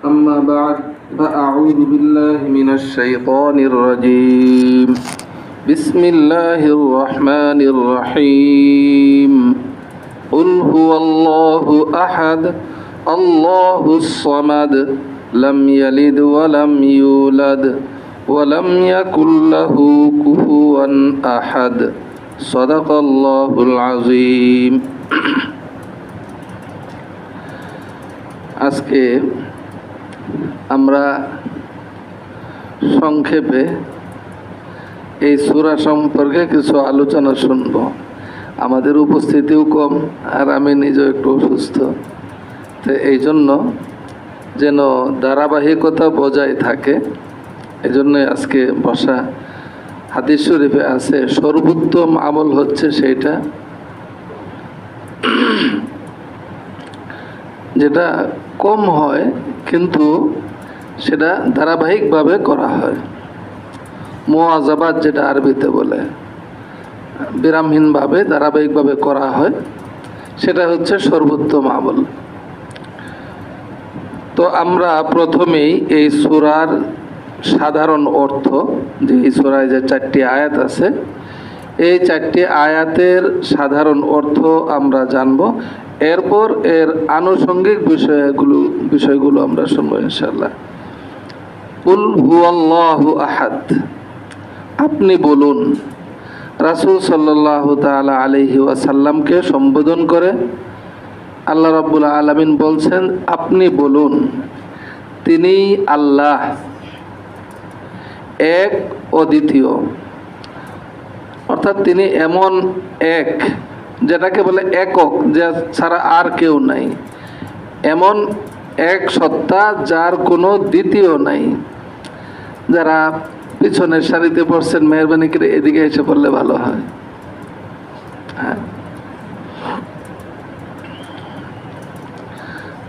أما بعد فأعوذ بالله من الشيطان الرجيم بسم الله الرحمن الرحيم قل هو الله أحد الله الصمد لم يلد ولم يولد ولم يكن له كفوا أحد صدق الله العظيم আজকে আমরা সংক্ষেপে এই সূরা সম্পর্কে কিছু আলোচনা শুনব। আমাদের উপস্থিতিও কম আর আমি নিজেও একটু অসুস্থ, তো এই জন্য যেন ধারাবাহিকতা বজায় থাকে এই জন্যই আজকে বসা। হাদিস শরীফে আছে সর্বোত্তম আমল হচ্ছে সেইটা যেটা কম হয় কিন্তু সেটা ধারাবাহিকভাবে করা হয়। মুআযাবাত যেটা আরবিতে বলে, বিরামহীনভাবে ধারাবাহিকভাবে করা হয়, সেটা হচ্ছে সর্বোত্তম আমল। তো আমরা প্রথমেই এই সূরার সাধারণ অর্থ, যে এই সূরায় যে 4টি আয়াত আছে, এই 4টি আয়াতের সাধারণ অর্থ আমরা জানব। এরপর এর আনুষঙ্গিক বিষয়গুলো আমরা শুনবো ইনশাআল্লাহ। কুল হুয়াল্লাহু আহাদ, আপনি বলুন। রাসূল সাল্লাল্লাহু তাআলা আলাইহি ওয়াসাল্লামকে সম্বোধন করে আল্লাহ রাব্বুল আলামিন বলছেন, আপনি বলুন তিনি আল্লাহ, এক অদ্বিতীয়, অর্থাৎ তিনি এমন এক যেটাকে বলে একক, যে ছাড়া আর কেউ নাই, এমন এক সত্তা যার কোনো দ্বিতীয় নাই। যারা পিছনের সারিতে পড়ছেন মেহরবানি করে এদিকে এসে পড়লে ভালো হয়।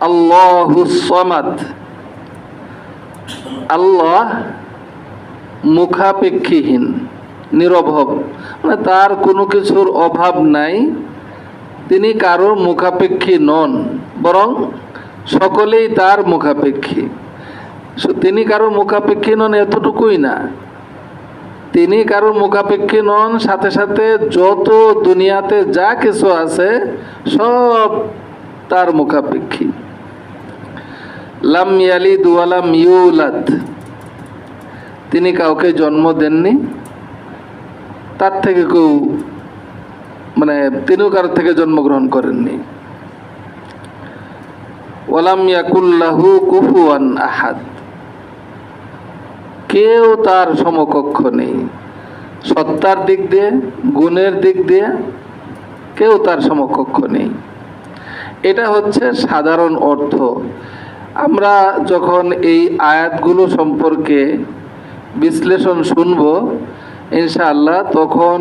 আল্লাহুস সামাদ, আল্লাহ মুখাপেক্ষীহীন, নিরবভ, মানে তার কোনো কিছুর অভাব নাই। তিনি কারোর মুখাপেক্ষী নন, বরং সকলেই তার মুখাপেক্ষী। তিনি কারোর মুখাপেক্ষী নন এতটুকুই না, তিনি কারোর মুখাপেক্ষী নন, সাথে সাথে যত দুনিয়াতে যা কিছু আছে সব তার মুখাপেক্ষী। লাম ইয়ালিদ ওয়া লাম ইউলাদ, তিনি কাউকে জন্ম দেননি, তার থেকে কেউ তিনিও কারোর থেকে জন্মগ্রহণ করেননি। ওয়ালাম ইয়াকুল লাহু কুফুয়ান আহাদ, কেউ তার সমকক্ষ নেই। সত্তার দিক দিয়ে, গুণের দিক দিয়ে কেউ তার সমকক্ষ নেই। এটা হচ্ছে সাধারণ অর্থ। আমরা যখন এই আয়াতগুলো সম্পর্কে বিশ্লেষণ শুনব ইনশাআল্লাহ, তখন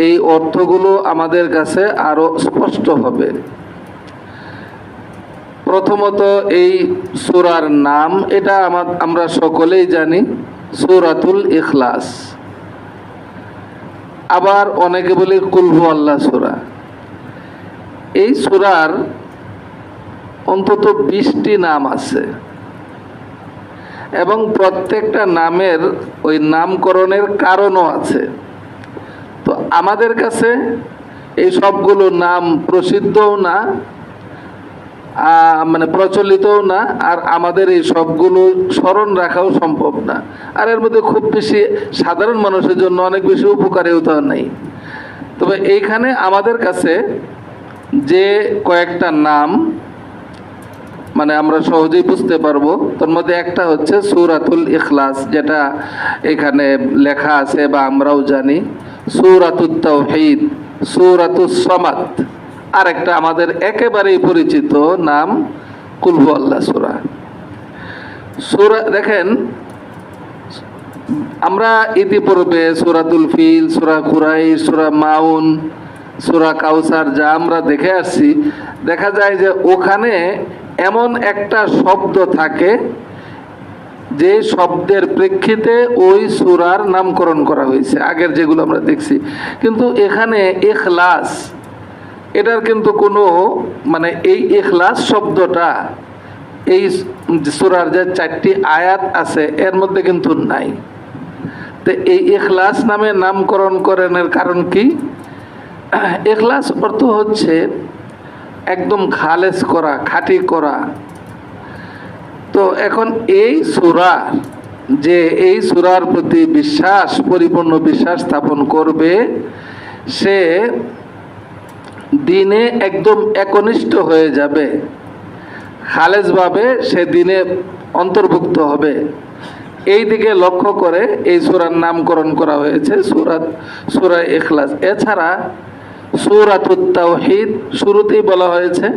এই অর্থগুলো আমাদের কাছে আরো স্পষ্ট হবে। প্রথমত এই সূরার নাম, এটা আমরা সকলেই জানি, সূরাতুল ইখলাস। আবার অনেকে বলে কুল হুয়াল্লাহ সূরা। এই সূরার অন্তত 20টি নাম আছে এবং প্রত্যেকটা নামের ওই নামকরণের কারণও আছে। তো আমাদের কাছে এই সবগুলো নাম প্রসিদ্ধও না, প্রচলিতও না, আর আমাদের এই সবগুলো স্মরণ রাখাও সম্ভব না। আর এর মধ্যে খুব বেশি সাধারণ মানুষের জন্য অনেক বেশি উপকারীও তো নেই। তবে এইখানে আমাদের কাছে যে কয়েকটা নাম আমরা সহজেই বুঝতে পারবো, তার মধ্যে একটা হচ্ছে সূরাতুল ইখলাস, যেটা এখানে লেখা আছে বা আমরাও জানি। সূরাতুত তাওহীদ, সূরাতুস সামাদ, আর একটা আমাদের একেবারেই পরিচিত নাম কুল হুয়াল্লাহ সূরা। সূরা দেখেন, আমরা ইতিপূর্বে সূরাতুল ফিল, সূরা কুরাইশ, সূরা মাউন, সূরা কাউসার যা আমরা দেখে আসছি, দেখা যায় যে ওখানে এমন একটা শব্দ থাকে যে শব্দের প্রেক্ষিতে ওই সূরার নামকরণ করা হয়েছে, আগের যেগুলো আমরা দেখছি। কিন্তু এখানে ইখলাস, এটার কিন্তু কোনো এই ইখলাস শব্দটা এই সূরার যে 4টি আয়াত আছে এর মধ্যে কিন্তু নাই। তো এই ইখলাস নামে নামকরণ করার কারণ কি? ইখলাস অর্থ হচ্ছে একদম খালেস করা, খাঁটি করা। তো এখন এই সূরা, যে এই সূরার প্রতি বিশ্বাস, পরিপূর্ণ বিশ্বাস স্থাপন করবে, সে দিনে একদম একনিষ্ঠ হয়ে যাবে, খালেসভাবে সে দিনে অন্তর্ভুক্ত হবে। এই দিকে লক্ষ্য করে এই সূরার নামকরণ করা হয়েছে সূরা ইখলাস। এছাড়া সূরাতুত তাওহীদ শুরুতেই বলা হয়েছে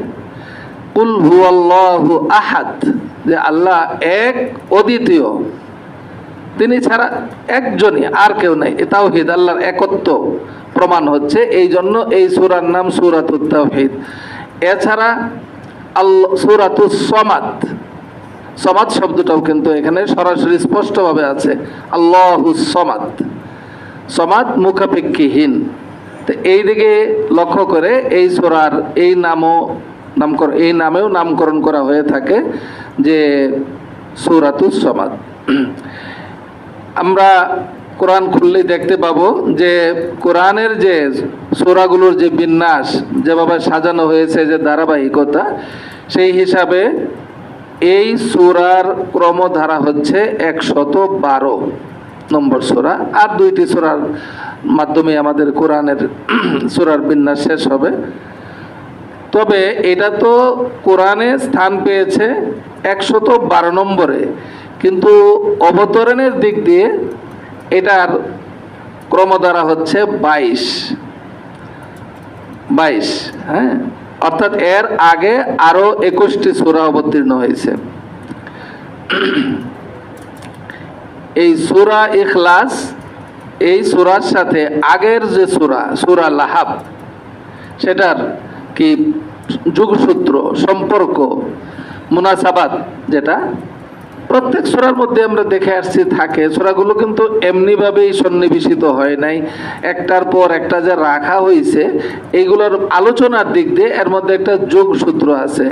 কুল হুয়াল্লাহু আহাদ, যে আল্লাহ এক, অদ্বিতীয়, তিনি ছাড়া একজনই, আর কেউ নাই। এ তাওহীদ, আল্লাহর একত্ব প্রমাণ হচ্ছে, এই জন্য এই সূরার নাম সূরাতুত তাওহীদ। এছাড়া সূরাতুস সমাদ, সমাদ শব্দটাও কিন্তু এখানে সরাসরি স্পষ্টভাবে আছে, আল্লাহুস সমাদ, সমাদ মুখাপেক্ষীহীন। তো এই দিকে লক্ষ্য করে এই সূরার এই নামেও নামকরণ করা হয়ে থাকে যে সূরাতুস সমাদ। আমরা কোরআন খুললেই দেখতে পাবো যে কোরআনের যে সূরাগুলোর যে বিন্যাস, যেভাবে সাজানো হয়েছে, যে ধারাবাহিকতা, সেই হিসাবে এই সূরার ক্রমধারা হচ্ছে 112 নম্বর সূরা। আর 2টি সূরার মাধ্যমে আমাদের কোরআনের সূরার বিন্যাস শেষ হবে। তবে এটা তো কোরআনে স্থান পেয়েছে 112 নম্বরে, কিন্তু অবতরণের দিক দিয়ে এটার ক্রমধারা হচ্ছে 22। হ্যাঁ, অর্থাৎ এর আগে আরো 21টি সূরা অবতীর্ণ হয়েছে। এই সূরা ইখলাস, এই সূরার সাথে আগের যে সূরা লাহাব, সেটার কি যোগসূত্র, সম্পর্ক, মুনাসাবাত, যেটা প্রত্যেক সূরার মধ্যে আমরা দেখে আসছি থাকে। সূরাগুলো কিন্তু এমনিভাবেই সন্নিবেশিত হয় নাই, একটার পর একটা যে রাখা হয়েছে, এইগুলোর আলোচনার দিক দিয়ে এর মধ্যে একটা যোগসূত্র আছে।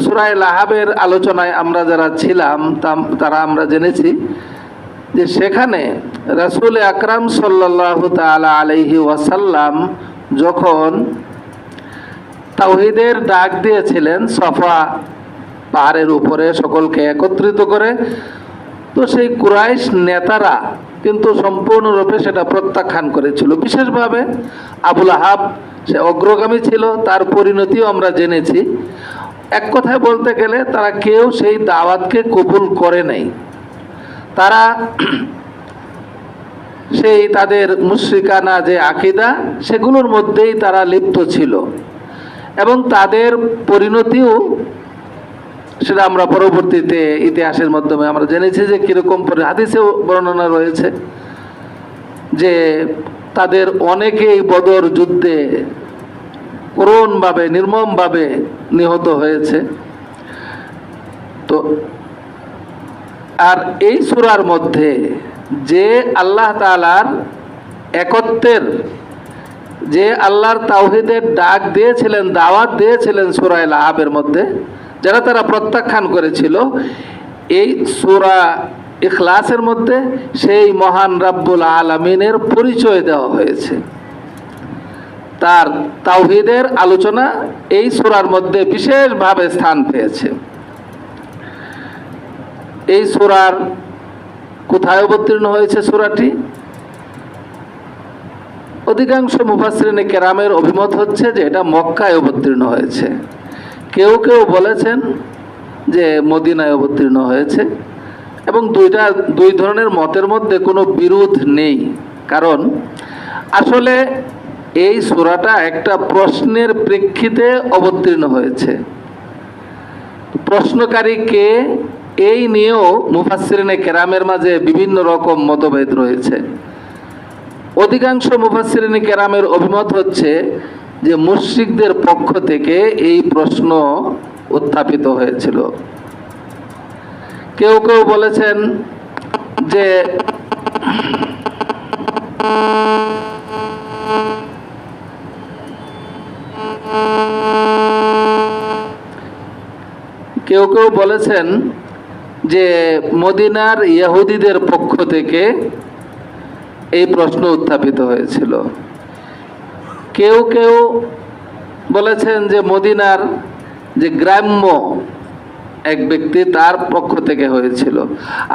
সূরা লাহাবের আলোচনায় আমরা যারা ছিলাম তারা আমরা জেনেছি যে সেখানে রাসূল আকরাম সাল্লাল্লাহু তাআলা আলাইহি ওয়াসাল্লাম যখন তাওহীদের ডাক দিয়েছিলেন সফা পাহাড়ের উপরে সকলকে একত্রিত করে, তো সেই কুরাইশ নেতারা কিন্তু সম্পূর্ণরূপে সেটা প্রত্যাখ্যান করেছিল। বিশেষভাবে আবুল আহাব, সে অগ্রগামী ছিল, তার পরিণতিও আমরা জেনেছি। এক কথায় বলতে গেলে তারা কেউ সেই দাওয়াতকে কবুল করে নাই। তারা সেই তাদের মুশরিকানা যে আকীদা, সেগুলোর মধ্যেই তারা লিপ্ত ছিল, এবং তাদের পরিণতিও সেটা আমরা পরবর্তীতে ইতিহাসের মাধ্যমে আমরা জেনেছি যে কিরকম, হাদিসেও বর্ণনা রয়েছে যে তাদের অনেকেই বদর যুদ্ধে করুণভাবে, নির্মমভাবে নিহত হয়েছে। তো আর এই সূরার মধ্যে যে আল্লাহ তাআলার একত্বের, যে আল্লাহর তাওহীদের ডাক দিয়েছিলেন, দাওয়াত দিয়েছিলেন সূরা লাহাবের মধ্যে, যারা তারা প্রত্যাখ্যান করেছিল, এই সূরা ইখলাসের মধ্যে সেই মহান রাব্বুল আলামিনের পরিচয় দেওয়া হয়েছে। তার তাওহীদের আলোচনা এই সূরার মধ্যে বিশেষভাবে স্থান পেয়েছে। এই সূরার কোথায় অবতীর্ণ হয়েছে সূরাটি? অধিকাংশ মুফাসসিরিনে কেরামের অভিমত হচ্ছে যে এটা মক্কায় অবতীর্ণ হয়েছে। কেউ কেউ বলেছেন যে মদিনায় অবতীর্ণ হয়েছে, এবং দুই ধরনের মতের মধ্যে কোনো বিরোধ নেই। কারণ আসলে এই সূরাটা একটা প্রশ্নের প্রেক্ষিতে অবতীর্ণ হয়েছে। প্রশ্নকারী কে, এই নিয়েও মুফাসসিরিনে কেরামের মাঝে বিভিন্ন রকম মতভেদ রয়েছে। অধিকাংশ মুফাসসিরিনে কেরামের অভিমত হচ্ছে যে মুশরিকদের পক্ষ থেকে এই প্রশ্ন উত্থাপিত হয়েছিল। কেউ কেউ বলেছেন যে কেউ কেউ বলেছেন যে মদিনার ইহুদিদের পক্ষ থেকে এই প্রশ্ন উত্থাপিত হয়েছিল। কেউ কেউ বলেছেন যে মদিনার যে গ্রাম্য এক ব্যক্তি তার পক্ষ থেকে হয়েছিল।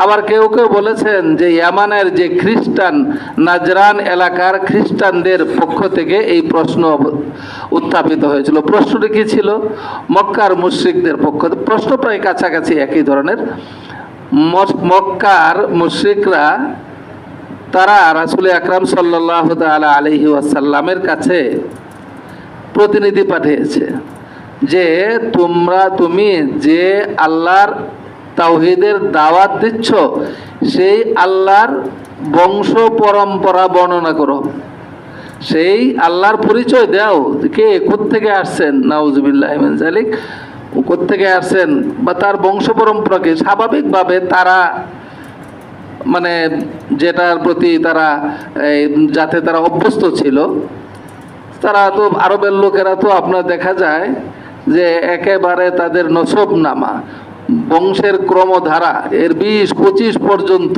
আবার কেউ কেউ বলেছেন যে ইয়ামানের যে খ্রিস্টান নাজরান এলাকার খ্রিস্টানদের পক্ষ থেকে এই প্রশ্ন উত্থাপিত হয়েছিল। প্রশ্নটি কি ছিল? মক্কার মুশরিকদের পক্ষ থেকে। প্রশ্ন প্রায় কাছাকাছি একই ধরনের। মক্কার মুশরিকরা তারা রাসূল আকরাম সাল্লাল্লাহু তাআলা আলাইহি ওয়াসাল্লামের কাছে প্রতিনিধি পাঠিয়েছে যে তুমি যে আল্লাহর তাওহীদের দাওয়াত দিচ্ছ সেই আল্লাহর বংশ পরম্পরা বর্ণনা করো, সেই আল্লাহর পরিচয় দাও। কে কোত্থেকে আসছেন, নাউজুবিল্লাহি মিন যালিক, কোত্থেকে আসছেন বা তার বংশ পরম্পরাকে। স্বাভাবিকভাবে তারা মানে যেটার প্রতি তারা যাতে তারা অভ্যস্ত ছিল, তারা তো আরবের লোকেরা তো আপনার দেখা যায় যে একেবারে তাদের নসব নামা বংশের ক্রমধারা এর 20-25 পর্যন্ত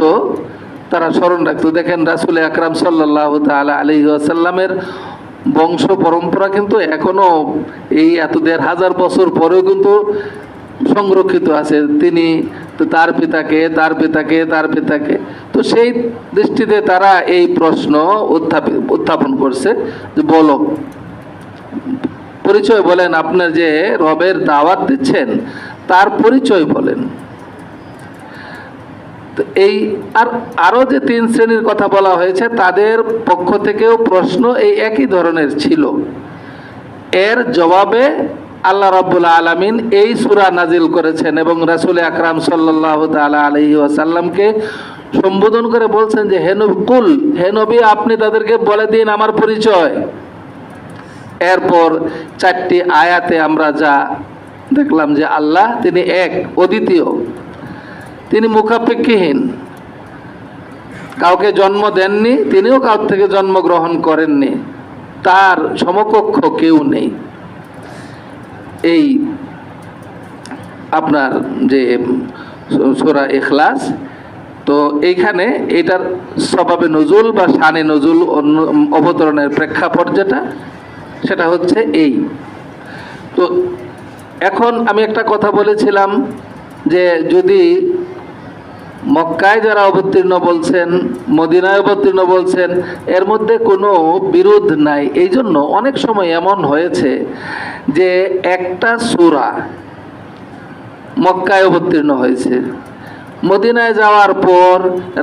তারা স্মরণ রাখতো। দেখেন রাসূল আকরাম সাল্লাল্লাহু তাআলা আলাইহি ওয়াসাল্লামের বংশ পরম্পরা কিন্তু এখনো এই এত 1500 বছর পরেও কিন্তু সংরক্ষিত আছে। তিনি তো তার পিতাকে তার পিতাকে তার পিতাকে, তো সেই দৃষ্টিতে তারা এই প্রশ্ন উত্থাপন করছে যে বলো, পরিচয় বলেন, আপনার যে রবের দাওয়াত দিচ্ছেন তার পরিচয় বলেন। তো এই আরো যে 3 শ্রেণীর কথা বলা হয়েছে তাদের পক্ষ থেকেও প্রশ্ন এই একই ধরনের ছিল। এর জবাবে আল্লাহ রাব্বুল আলামিন এই সূরা নাজিল করেছেন এবং রাসূল আকরাম সাল্লাল্লাহু তাআলা আলাইহি ওয়াসাল্লামকে সম্বোধন করে বলছেন যে হে নবী আপনি তাদেরকে বলে দিন আমার পরিচয়। এরপর 4টি আয়াতে আমরা যা দেখলাম যে আল্লাহ তিনি এক, অদ্বিতীয়, তিনি মুখাপেক্ষীহীন, কাউকে জন্ম দেননি, তিনিও কারোর থেকে জন্মগ্রহণ করেননি, তার সমকক্ষ কেউ নেই। এই আপনার যে সূরা ইখলাস, তো এইখানে এটার সবাবে নজুল বা শানে নজুল অবতরণের প্রেক্ষাপট যেটা, সেটা হচ্ছে এই। তো এখন আমি একটা কথা বলেছিলাম যে যদি মক্কায় যারা অবতীর্ণ বলছেন, মদিনায় অবতীর্ণ বলছেন, এর মধ্যে কোনো বিরোধ নাই। এই জন্য অনেক সময় এমন হয়েছে যে একটা সূরা মক্কায় অবতীর্ণ হয়েছে, মদিনায় যাওয়ার পর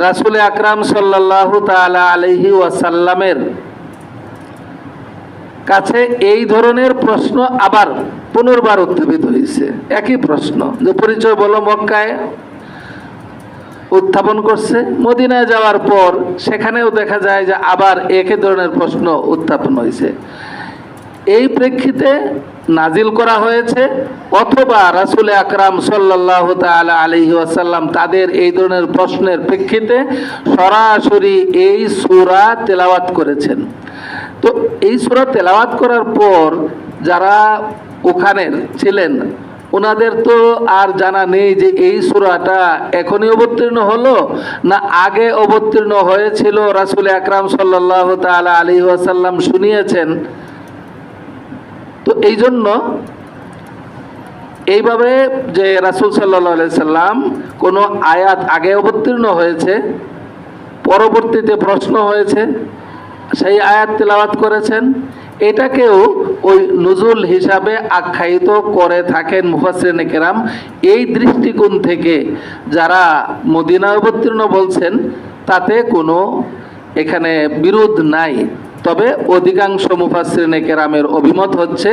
রাসূল আকরাম সাল্লাল্লাহু তাআলা আলাইহি ওয়াসাল্লামের কাছে এই ধরনের প্রশ্ন আবার পুনর্বার উত্থাপিত হয়েছে। একই প্রশ্ন যে পরিচয় বলো, মক্কায় উত্থাপন করছে, মদিনায় যাওয়ার পর সেখানেও দেখা যায় যে আবার একই ধরনের প্রশ্ন উত্থাপন হয়েছে। এই প্রেক্ষিতে নাজিল করা হয়েছে, অথবা রাসূল আকরাম সাল্লাল্লাহু তাআলা আলাইহি ওয়াসাল্লাম তাদের এই ধরনের প্রশ্নের প্রেক্ষিতে সরাসরি এই সূরা তেলাওয়াত করেছেন। তো এই সূরা তেলাওয়াত করার পর যারা ওখানের ছিলেন ওনাদের তো আর জানা নেই যে এই সূরাটা এখনই অবতীর্ণ হলো না আগে অবতীর্ণ হয়েছিল, রাসূল আকরাম সাল্লাল্লাহু তাআলা আলাইহি ওয়াসাল্লাম শুনিয়েছেন। তো এই জন্য এইভাবে যে রাসূল সাল্লাল্লাহু আলাইহি সাল্লাম কোনো আয়াত আগে অবতীর্ণ হয়েছে, পরবর্তীতে প্রশ্ন হয়েছে, সেই আয়াত তেলাওয়াত করেছেন, এটাকেও ওই নুজুল হিসাবে আখ্যায়িত করে থাকেন মুফাসসিরিনে কেরাম। এই দৃষ্টিকোণ থেকে যারা মদিনা অবতীর্ণ বলছেন তাতে কোনো এখানে বিরোধ নাই। তবে অধিকাংশ মুফাসসিরিনে কেরামের অভিমত হচ্ছে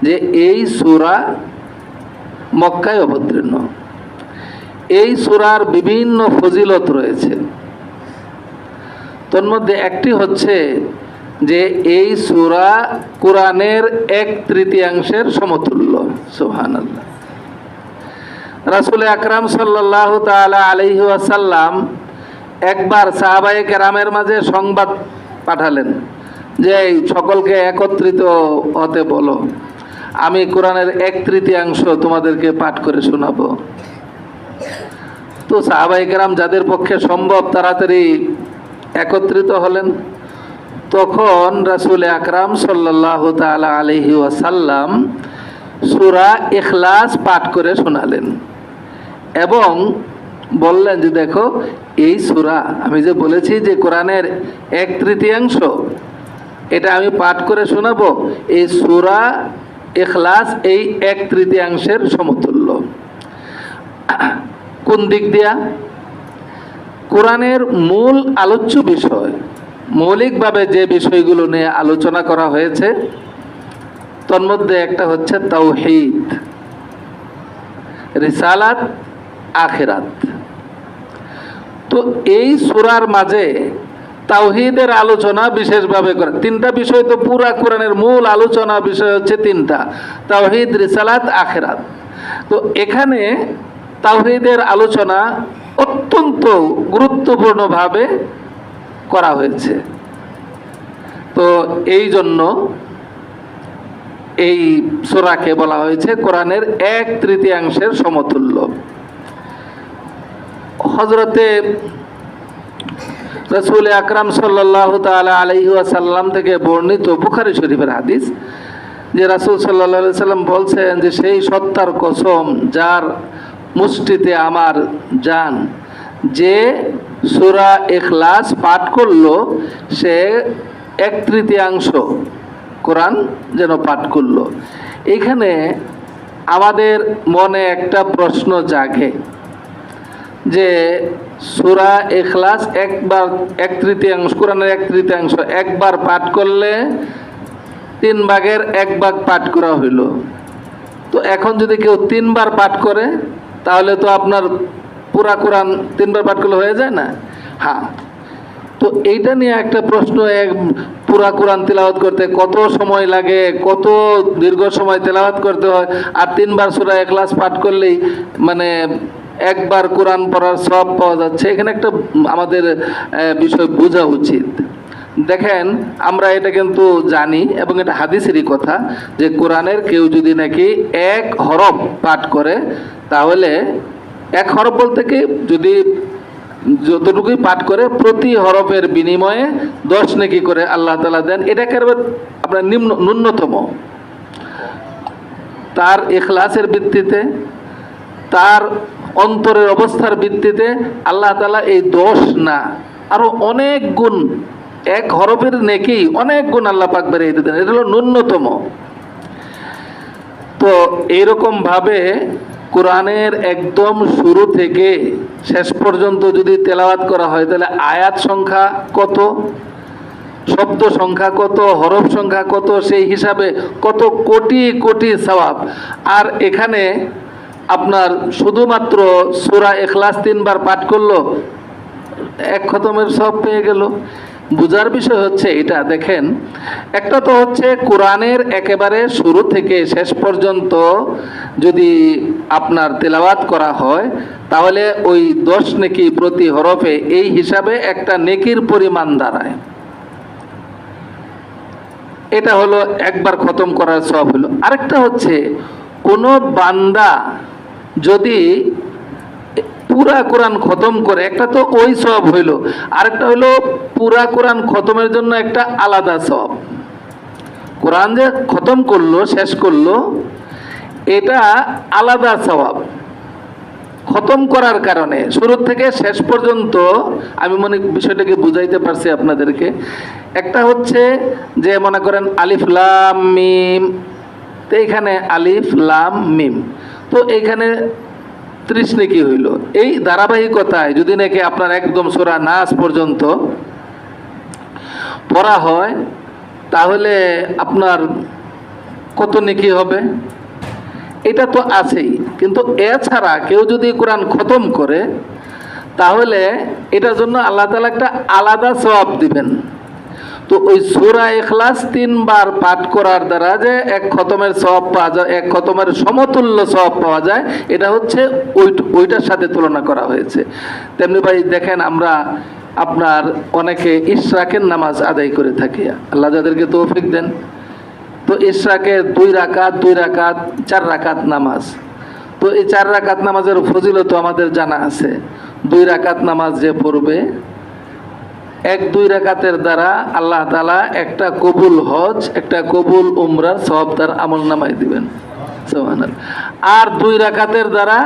যে এই সূরা মক্কায় অবতীর্ণ। এই সূরার বিভিন্ন ফজিলত রয়েছে, তোর মধ্যে একটি হচ্ছে যে এই সূরা কোরআনের 1/3 সমতুল্য। সুবহানাল্লাহ। রাসূল আকরাম সাল্লাল্লাহু তাআলা আলাইহি ওয়াসাল্লাম একবার সাহাবায়ে কেরামের মাঝে সংবাদ পাঠালেন যে সকলকে একত্রিত হতে বলো। আমি কোরআনের 1/3 তোমাদেরকে পাঠ করে শোনাবো। তো সাহাবায়ে কেরাম যাদের পক্ষে সম্ভব তাড়াতাড়ি একত্রিত হলেন। তখন রাসূল আকরাম সাল্লাল্লাহু তাআলা আলাইহি ওয়াসাল্লাম সূরা ইখলাস পাঠ করে শোনালেন এবং বললেন যে দেখো এই সূরা আমি যে বলেছি যে কোরআনের 1/3 এটা আমি পাঠ করে শোনাবো, এই সূরা ইখলাস এই 1/3 সমতুল্য। কোন দিক দিয়া? কোরআনের মূল আলোচ্য বিষয়, মৌলিকভাবে যে বিষয়গুলো নিয়ে আলোচনা করা হয়েছে তন্মধ্যে একটা হচ্ছে তাওহীদ, রিসালাত, আখিরাত। তো এই সূরার মাঝে তাওহীদের আলোচনা বিশেষভাবে করা। 3টা বিষয় তো পুরা কোরআনের মূল আলোচনা বিষয় হচ্ছে 3টা, তাওহীদ, রিসালাত, আখিরাত। তো এখানে তাওহীদের আলোচনা অত্যন্ত গুরুত্বপূর্ণভাবে করা হয়েছে। তো এই জন্য এই সূরাকে বলা হয়েছে কোরআনের 1/3 সমতুল্য। হযরতে রাসূল আকরাম সাল্লাল্লাহু তাআলা আলাইহি ওয়াসাল্লাম থেকে বর্ণিত বুখারী শরীফের হাদিস যে রাসূল সাল্লাল্লাহু আলাইহি ওয়াসাল্লাম বলছেন যে সেই সত্তার কসম যার মুষ্টিতে আমার জান, যে সূরা ইখলাস পাঠ করলো সে 1/3 কোরআন যেন পাঠ করলো। এখানে আমাদের মনে একটা প্রশ্ন জাগে যে সূরা ইখলাস একবার 1/3 কোরআনের 1/3 একবার পাঠ করলে 3/1 পাঠ করা হইল। তো এখন যদি কেউ 3বার পাঠ করে তাহলে তো আপনার পুরা কোরআন 3বার পাঠ করলে হয়ে যায় না? হ্যাঁ। তো এইটা নিয়ে একটা প্রশ্ন, পুরা কোরআন তেলাওয়াত করতে কত সময় লাগে, কত দীর্ঘ সময় তেলাওয়াত করতে হয়, আর 3বার সূরা ইখলাস পাঠ করলেই মানে একবার কোরআন পড়ার সওয়াব পাওয়া যাচ্ছে। এখানে একটা আমাদের বিষয় বোঝা উচিত। দেখেন আমরা এটা কিন্তু জানি এবং এটা হাদিসেরই কথা যে কোরআনের কেউ যদি নাকি 1 হরফ পাঠ করে তাহলে 1 হরফ বলতে কি যদি যতটুকুই পাঠ করে প্রতি হরফের বিনিময়ে 10 নেকি করে আল্লাহ তাআলা দেন। এটাকে আপনার ন্যূনতম তার ইখলাসের ভিত্তিতে, তার অন্তরের অবস্থার ভিত্তিতে আল্লাহ তাআলা এই 10 না আরো অনেক গুণ, 1 হরফের নেকি অনেক গুণ আল্লাহ পাক বাড়িয়ে দেন। এটা হলো ন্যূনতম। তো এইরকম ভাবে কোরআনের একদম শুরু থেকে শেষ পর্যন্ত যদি তেলাওয়াত করা হয় তাহলে আয়াত সংখ্যা কত, শব্দ সংখ্যা কত, হরফ সংখ্যা কত, সেই হিসাবে কত কোটি কোটি সওয়াব। আর এখানে আপনার শুধুমাত্র সূরা ইখলাস 3বার পাঠ করলো 1 খতমের সওয়াব পেয়ে গেল। বুঝার বিষয় হচ্ছে এটা। দেখেন একটা তো হচ্ছে কোরআনের একেবারে শুরু থেকে শেষ পর্যন্ত যদি আপনার তেলাওয়াত করা হয় তাহলে ওই 10 নেকি প্রতি হরফে, এই হিসাবে একটা নেকির পরিমাণ দাঁড়ায়। এটা হলো একবার খতম করার সওয়াব হলো। আরেকটা হচ্ছে কোনো বান্দা যদি পুরা কোরআন খতম করে, একটা তো ওই সওয়াব হইল, আরেকটা হইল পুরা কোরআন খতমের জন্য একটা আলাদা সওয়াব। কোরআন যে খতম করলো, শেষ করলো, এটা আলাদা সওয়াব খতম করার কারণে। শুরু থেকে শেষ পর্যন্ত আমি মনে বিষয়টাকে বুঝাইতে পারছি আপনাদেরকে। একটা হচ্ছে যে মনে করেন আলিফ লাম মিম, তো এইখানে আলিফ লাম মিম, তো এইখানে 30 নেকি হইল। এই ধারাবাহিকতায় যদি নাকি আপনার একদম সূরা নাস পর্যন্ত পড়া হয় তাহলে আপনার কত নেকি হবে? এটা তো আছেই, কিন্তু এছাড়া কেউ যদি কোরআন খতম করে তাহলে এটার জন্য আল্লাহ তাআলা একটা আলাদা সওয়াব দিবেন। তো ওই সূরা ইখলাস 3বার পাঠ করার দ্বারা যে 1 খতমের সওয়াব পাওয়া যায়, 1 খতমের সমতুল্য সওয়াব পাওয়া যায়, এটা হচ্ছে ওইটার সাথে তুলনা করা হয়েছে। তেমনি ভাই দেখেন আমরা আপনার অনেকে ইশরাকের নামাজ আদায় করে থাকি। আল্লাহ যাদেরকে তৌফিক দেন তো ইশরাকে 2 রাকাত 2 রাকাত 4 রাকাত নামাজ। তো এই 4 রাকাত নামাজের ফজিলত আমাদের জানা আছে। 2 রাকাত নামাজ যে পড়বে, 1-2 রাকাতের দ্বারা আল্লাহ তাআলা একটা কবুল হজ, একটা কবুল উমরার সওয়াব তার আমলনামায় দিবেন। সুবহানাল্লাহ। আর 2 রাকাতের দ্বারা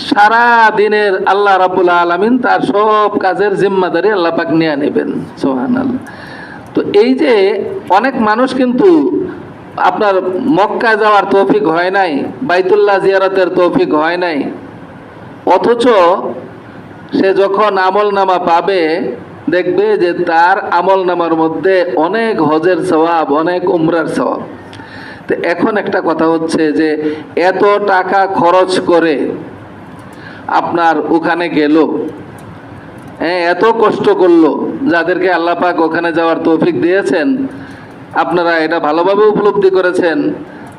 সারা দিনের আল্লাহ রাব্বুল আলামিন তার সব কাজের জিম্মাদারি আল্লাহ পাক নিয়ে নেবেন। সুবহানাল্লাহ। তো এই যে অনেক মানুষ কিন্তু আপনার মক্কা যাওয়ার তৌফিক হয় নাই, বাইতুল্লাহ জিয়ারতের তৌফিক হয় নাই, অথচ সে যখন আমলনামা পাবে দেখবে যে তার আমলনামার মধ্যে অনেক হজের সওয়াব, অনেক উমরার সওয়াব। তো এখন একটা কথা হচ্ছে যে এত টাকা খরচ করে আপনার ওখানে গেল, হ্যাঁ, এত কষ্ট করলো, যাদেরকে আল্লাহ পাক ওখানে যাওয়ার তৌফিক দিয়েছেন, আপনারা এটা ভালোভাবে উপলব্ধি করেছেন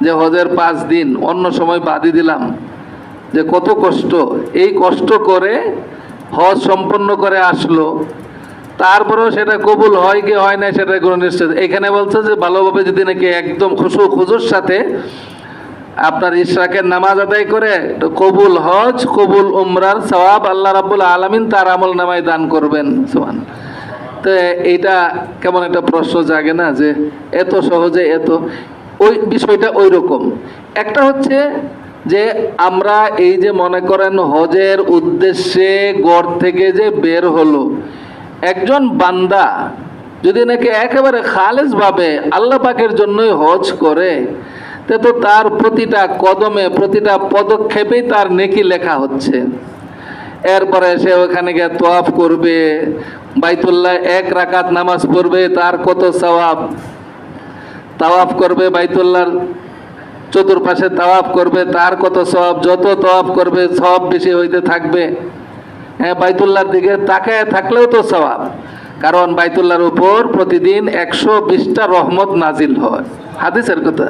যে হজের 5 দিন অন্য সময় বাদই দিলাম, যে কত কষ্ট, এই কষ্ট করে হজ সম্পন্ন করে আসলো, তারপরেও সেটা কবুল হয় কি হয় না সেটা কোনো নিশ্চিত। এখানে বলছে যে ভালোভাবে যদি নাকি একদম খুজুর সাথে আপনার ইশরাকের নামাজ আদায় করে, তো কবুল হজ, কবুল উমরার সওয়াব আল্লাহ রাব্বুল আলামিন তার আমল নামায় দান করবেন। সুবহান। তো এইটা কেমন একটা প্রশ্ন জাগে না যে এত সহজে এত, ওই বিষয়টা ওই রকম। একটা হচ্ছে যে আমরা এই যে মনে করেন হজের উদ্দেশ্যে ঘর থেকে যে বের হলো, একজন বান্দা যদি নাকি একেবারে খালেস ভাবে আল্লাহ পাকের জন্যই হজ করে, তো তার প্রতিটা কদমে, প্রতিটা পদক্ষেপেই তার নেকি লেখা হচ্ছে। এরপরে সে ওখানে গিয়ে তোয়াফ করবে, বাইতুল্লাহ 1 রাকাত নামাজ পড়বে, তার কত সওয়াব। তাওয়াফ করবে, বাইতুল্লাহর চতুর্পাশে তাওয়াফ করবে, তার কত সওয়াব। যত তাওয়াফ করবে সব বেশি হইতে থাকবে। হ্যাঁ, বাইতুল্লাহর দিকে তাকায় থাকলেও তো সওয়াব, কারণ বাইতুল্লাহর উপর প্রতিদিন 120টা রহমত নাজিল হয়, হাদিসের কথা।